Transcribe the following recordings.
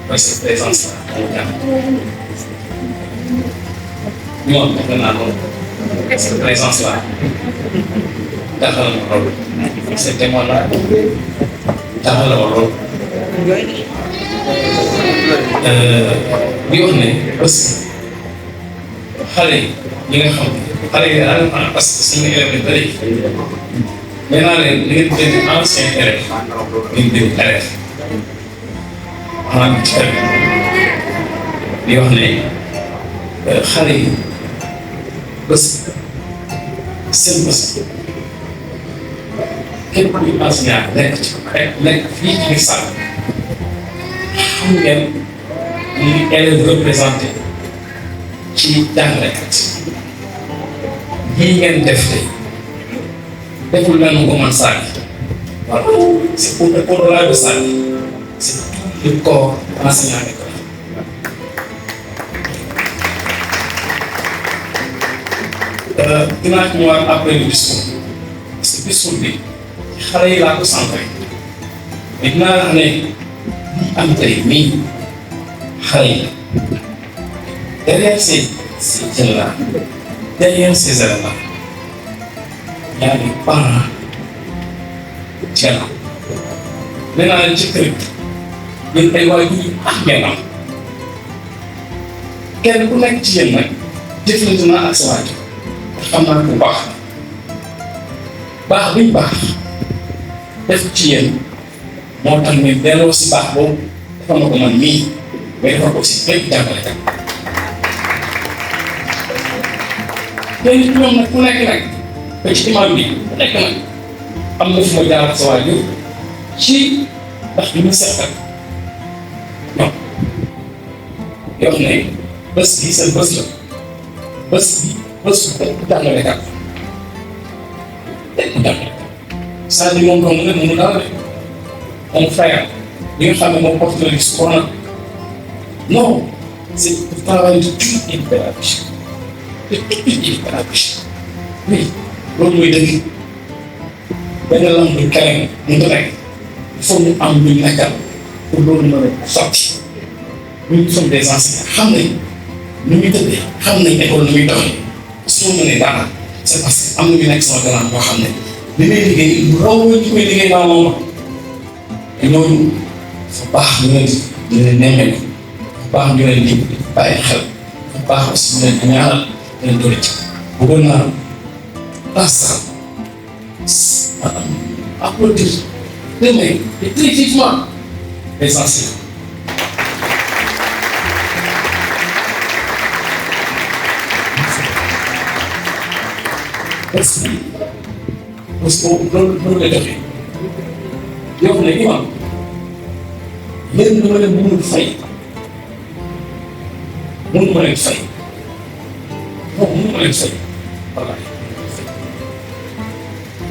mooy sa présence la ñu ñaan ñoom defe naa loolu sa présence la taxal na loolu sa témoignage taxal na loolu di wax ne parce que xale yi nga xam xale yi daal parce que suñu élèves yu bëri nee naa leen li ngeen dégg ancien élève ngeen dégg élève maanaam ci kër di wax ne xale yi bés seen bés képp kuy enseignant nekk ci nekk fii ci salle xam ngeen li élève représenté ci jàngalekat lii ngeen def tey deful leen ko man Saly voilà c'est au-delà de Saly c'est tout le corps enseignant école dinaa ci ñëwaat après le discours parce que discours bi xale yi laa ko centré mais dinaa wax ne li am tey nii xale yi derrière ces jeunes-là derrière ces élèves-là y a des parents d'élèves nee naa leen ci kër gi yéen ay waajur yu baax ngeen am kenn ku nekk ci yéen nag jëflante naa ak sa waajur te xam naa bu baax baax biñ baax def ci yéen moo tax ne delloo si baax boobu dafa ma ko man mii mais dafa ko si bépp jàngalekat léegi ñoom nag ku nekk nag ba ci imam bi ku nekk nag am na fu ma jaar ak sa waajur ci ndax bi ñu seet ak ñoom yoo xam ne bés bi seen bés la bés bi bés bu jàngalekat bépp jàngalekat c'est-à-dire moom dong nga mënu dara de mon frère bi nga xam ne moom porte le risque corona non c'est le travail de toute une pédagogie de toute une pédagogie oui loolu mooy dëgg benn lamb du keneen mu ngi nekk il faut ñu am lu ñu nekkal pour loolu mën a sotti ñun nous sommes des enseignants xam nañ nu ñuy tëddee xam nañ école nu muy doxee su ma mënee dara c'est parce que am na ñu nekk sama gàllankoor boo xam ne li may liggéey lu raw ñu koy liggéey naa moom te ñooñu dafa baax ñu leen di leen nemmeeku dafa baax ñu leen di bàyyi xel dafa baax aussi ñu leen di ñaanal leen doole ci bëggoon naa tas maanaam applaudir demain et très vivement les enseignants. Parce que loolu la joxe yoo xam ne imam yéen dama leen mënul fay mënu ma leen fay non mënu ma leen fay voilà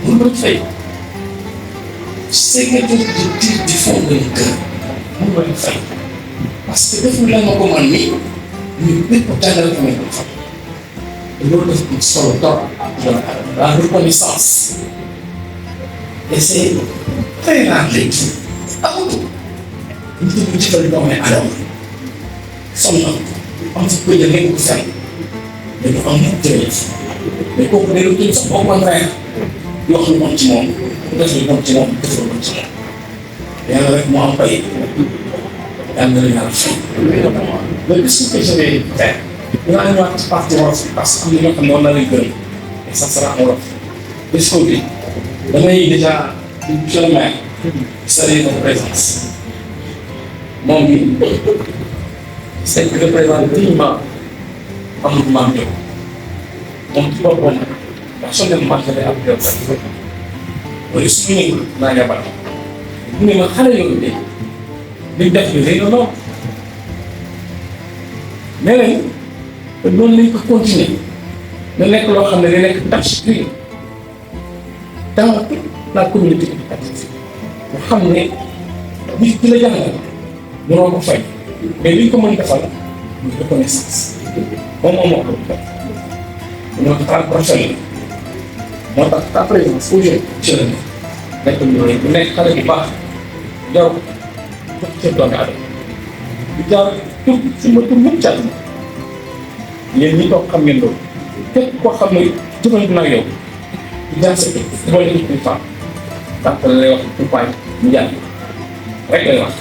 mënu ma leen fay c'est que je dis du fond de mon cœur mënu ma leen fay parce que defu leen ma ko man nii ñu bépp jàngale ko may ko fay loolu daf am solo trop la reconnaissance et c'est très rare léegi amul nit ñi ñu jëfandikoo doomu aadama sonn na am si ko jël nekk ko fay mais du am nit jërëjëf mais kooku day doon sax au contraire di wax lu bon ci moom def lu bon ci moom def lu bon ci moom yàlla rek moo am pay yàlla na la yàlla fay. le discours que je vais faire dinaa ñëwaat ci partie wolof parce que am na ñoo xam ne noonu la lay gërëm et ça sera en wolof discours bi damay déjà monsieur le maire saluer votre présence moom mi c'est que représente dignement Amadou Mame Diop moom ci boppam personnellement je l'ai appelé mooy suñu néegul naa nga baax mu ne ma xale yooyu de liñ def bi rëy na lool mais nag loolu lañ ko continuer na nekk loo xam ne day nekk tâche privée dans toute la communauté éducative nga xam ne nit ki la jàngal mënoo ko fay mais liñ ko mën defal muy reconnaissance moom moo ko def ñoo ko taal professionnel moo tax ta présence aujourd'hui monsieur le maire nekk lu nekk xale bu baax jarul jox ci doomi aadama di jaar tur fi ma tur ñëpp jàll yéen ñi toog xam ngeen loolu képp koo xam ne jëfandikoo na ak yow di jaar sa kër di boole ci une femme parce que lay wax tumpaay mu jàll rek lay wax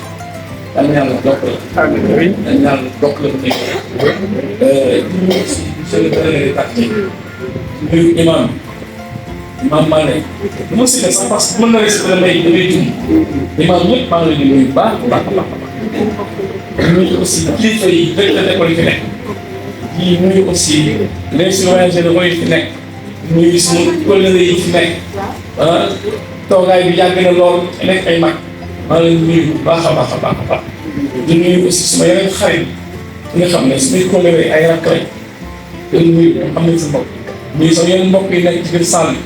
yal na yàlla dokk la. amiin yal na yàlla dokk la bu nekk. ñu ngi si monsieur le délégué de quartier nuyu imam Mané bu ma si ne sax parce que mën na rester damay jum imam ñëpp maa ngi leen di nuyu baax a baax a baax nuyu aussi kilifa yi directeur d'école yi fi nekk di nuyu aussi les surveillants généraux yi fi nekk nuyu suñu collègues yi fi nekk toogaay bi yàgg na lool nekk ay mag maa ngi leen di nuyu bu baax a baax a baax a baax di nuyu aussi suma yeneen xarit yi nga xam ne suñuy collègues ay rakk rek di nuyu am nañ sa mbokk nuyu sama yeneen mbokk yi nekk ci biir salle bi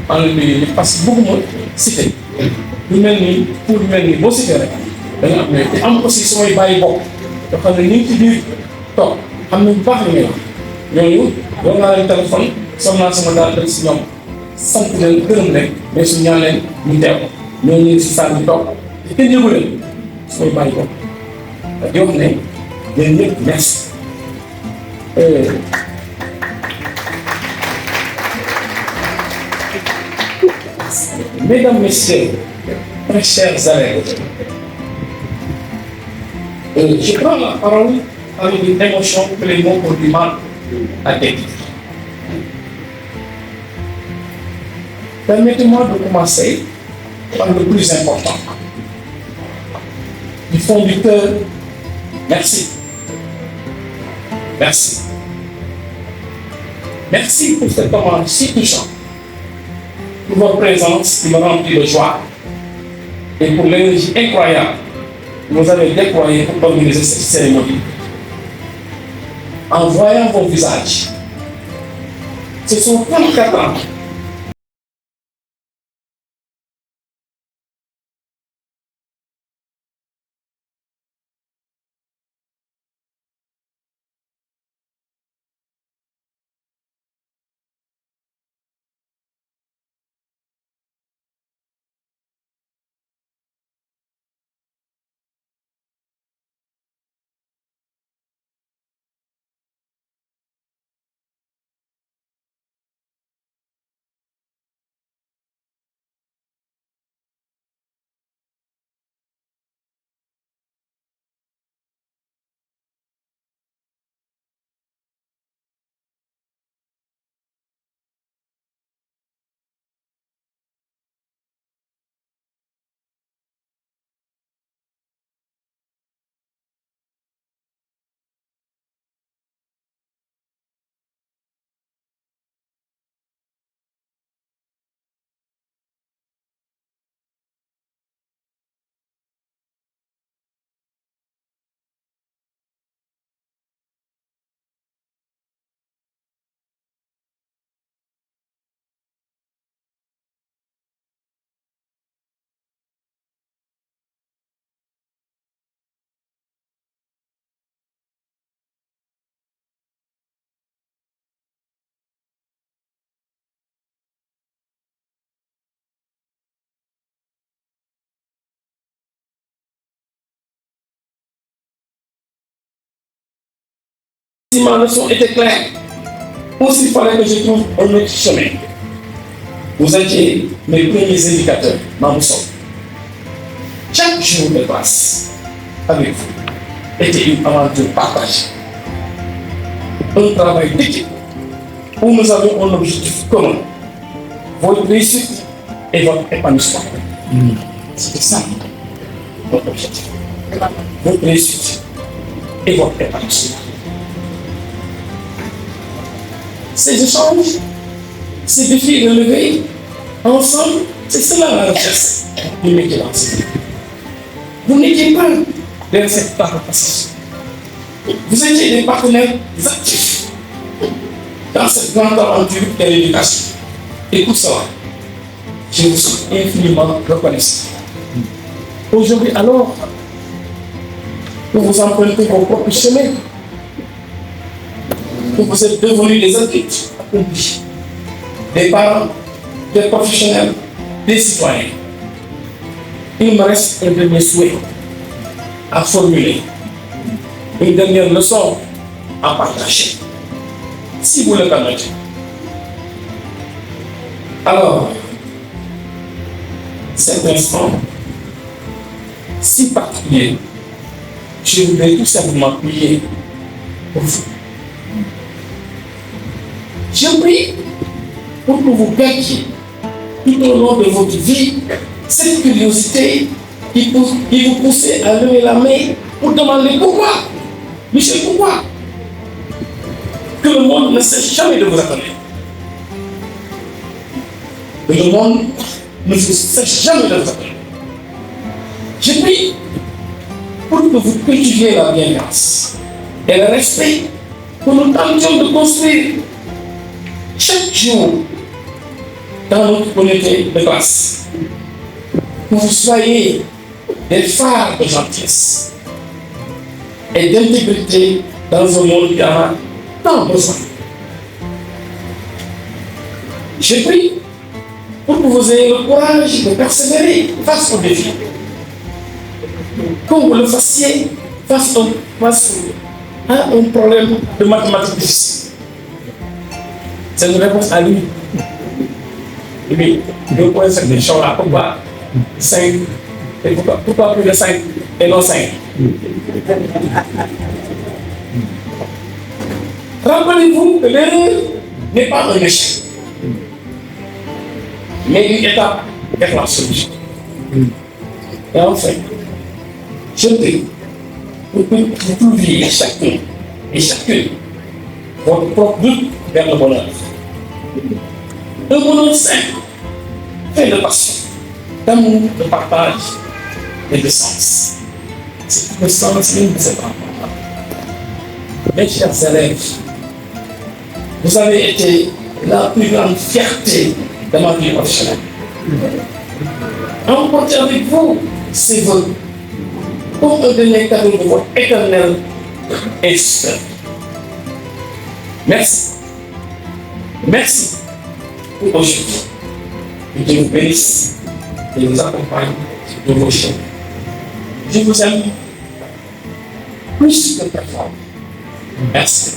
maa ngi leen di nuyu parce que bëgguma cité lu mel ni pour lu mel ni boo cité rek da nga am ne te am aussi samay bàyyi bopp yoo xam ne ñu ngi ci biir toog xam nañ bu baax li ngay wax ñooñu war naa leen téléphone soxla naa sama daal dem si ñoom sant leen gërëm leen mais su ñaan leen ñu teew ñooñu ñu ngi si salle bi toog te kenn yëgu leen samay bàyyi bopp di wax ne yéen ñëpp merci. Mesdames, Messieurs, très chers élèves, je prends la parole avec une émotion que les mots ont du mal à décrire. Permettez-moi de commencer par le plus important. Du fond du cœur, merci. Merci. Merci pour cet moment si touchant, pour votre présence qui me remplit de joie et pour l'énergie incroyable que vous avez déployée pour organiser cette cérémonie. En voyant vos visages, ce sont 34 ans si ma leçon était claire, aussi il fallait que je trouve un autre chemin. Vous étiez mes premiers indicateurs, ma boussole. Chaque jour de classe avec vous était une aventure partagée. Un travail d'équipe où nous avions un objectif commun. Votre réussite et votre épanouissement. C'était ça, votre objectif. Votre réussite et votre épanouissement. Ces échanges, ces défis relevés, ensemble, c'est cela la recherche du métier d'enseignant. Vous n'étiez pas des secteurs passifs. Vous étiez des partenaires actifs dans cette grande aventure de l'éducation. Et pour cela, je vous suis infiniment reconnaissant. Aujourd'hui, alors, que vous empruntez vos propres chemins, que vous êtes devenus des adultes accomplis, des parents, des professionnels, des citoyens. Il me reste un dernier souhait à formuler une dernière leçon à partager, si vous le permettez. Alors, cet instant si particulier, je voudrais tout simplement prier pour vous. Je prie pour que vous gardiez tout au long de votre vie cette curiosité qui vous pousse à lever la main pour demander pourquoi. Michel, pourquoi? Que le monde ne cesse jamais de vous attendre. Que le monde ne cesse jamais de vous attendre. Je prie pour que vous cultiviez la bienveillance et le respect que nous tentions de construire chaque jour dans notre communauté de classe. Que vous soyez des phares de gentillesse et d'intégrité dans un monde qui en a tant besoin. Je prie pour que vous ayez le courage de persévérer face aux défis. Comme vous le fassiez face à un problème de mathématiques difficile. C'est une réponse à lui. Oui, 2,5 de Chola, pourquoi 5? Et pourquoi plus de 5 et non 5? Rappelez-vous que l'erreur n'est pas un échec, mais une étape vers la solution. Et enfin, je prie pour que vous trouviez chacun et chacune votre propre route vers le bonheur. Un bonheur simple, fait de passion, d'amour, de partage et de sens. C'est le sens même de cet enfant. Mes chers élèves, vous avez été la plus grande fierté de ma vie professionnelle. Emportez avec vous ces vœux pour un dernier cadeau de votre éternel esprit. Merci. Merci pour aujourd'hui. Que Dieu vous bénisse et vous accompagne sur vos chemins. Je vous aime plus que personne. Merci.